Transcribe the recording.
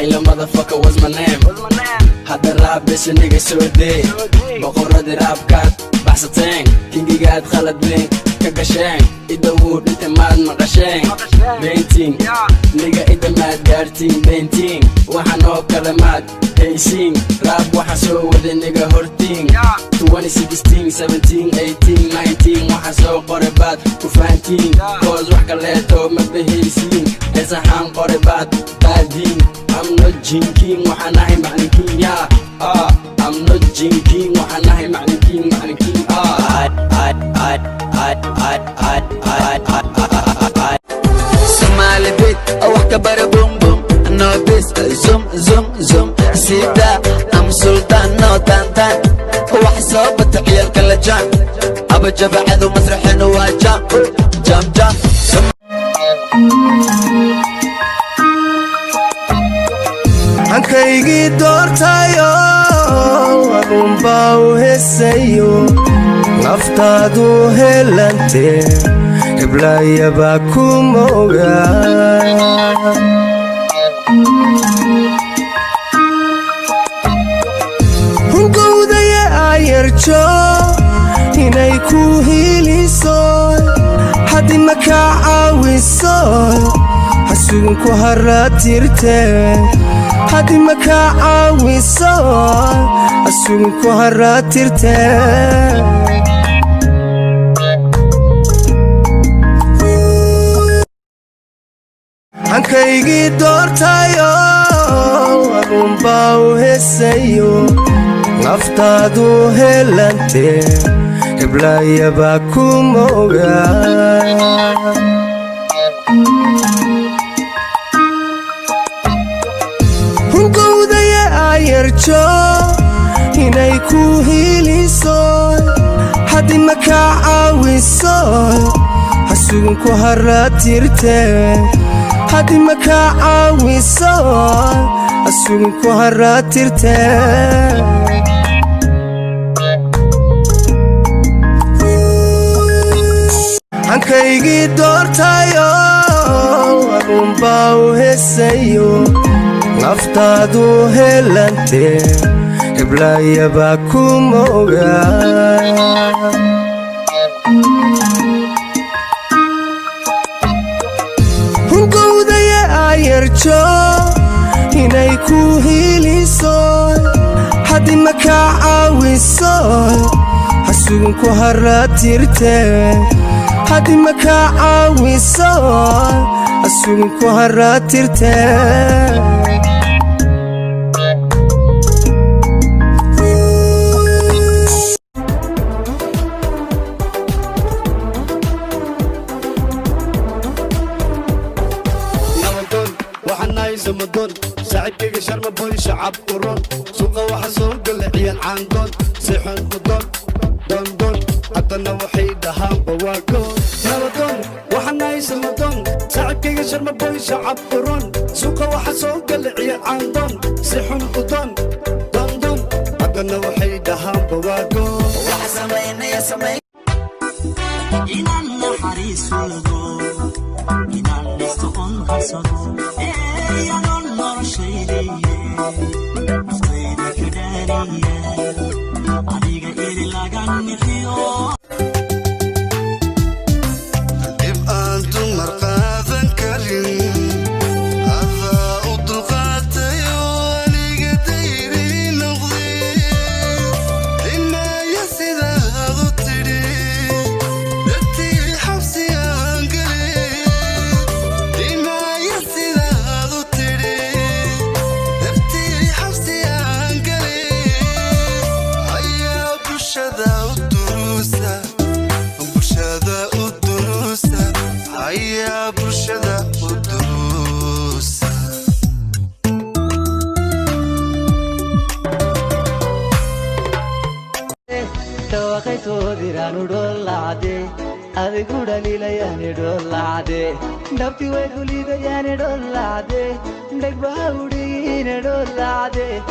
Layla motherfucker was my name. Had the rap bitch a nigga so day. Baqorra the rap cat baxsateng. Kingi gaad khalad weyn ka gasheen. Ida wood inta maad maqasheen. Painting nigga ida maad gaartiin painting. Waxaan oo kale maad haysiin. Rap waxaan soo waday nigga hortiin. 2016, 17, 18, 19 waxaan soo qoray baad ku fahantiin. Cause wax kaleeto ma bahaysiin. Heesahaan qoray baad baadiin. I'm not jinking waxaan ahay maclin king I'm not jinking waxaan ahay maclin king Somaali beat wax ka bara boom boom no this zoom zoom zoom sida am sultan no tantan wax soo bata ciyalka la jaan aba jabacadu masraxina waa jam jam jam ankaygi doortayo adunba u heesayo naftaadu helante heblayaba ku moga hungowdaya ayarjo inay ku hiliso haddii ma ka caawiso hasugun ku haratirte haddii ma ka caawiso hasugun ku haratirte ankaygi doortayo adunba u heesayo naftaadu helante heblayaba ku moga hungowdaya ayarjo inay ku hiliso haddii ma ka caawiso hasugun ku haratirte haddii ma ka caawiso hasugun ku haratirte ankaygi doortayo adunba u heesayo naftaadu helante heblayaba ku moga hungowdaya ayarjo inay ku hiliso haddii ma ka caawiso hasugun ku haratirte haddii ma ka caawiso hasugun ku haratirte زمدون ساعدك شرم بوي شعب قرون سوق وحصول قل عيال عندون سيحن قدون دون دون حتى نوحيد هام بواكون زمدون وحناي زمدون ساعدك شرم بوي شعب قرون سوق وحصول قل عيال عندون سيحن قدون دون دون حتى نوحيد هام بواكون وحسمين يا سمين إن النحريس والغور إن الاستقون حصدون يا نور شيدي افتيدك دارية عليك إيري لاغاني فيو يبقى أنتم مرقاذا كريم هذا أطلقات يواليك ديري نغضي إما يسيد هذا التري دتي حفصي أنقلي إما يسيد يا برشدة والدروس توقيتو ديرانو دولادي أذي كودا ليلا يعني دولادي نبتي ويقولي دا يعني دولادي نك باودي دولادي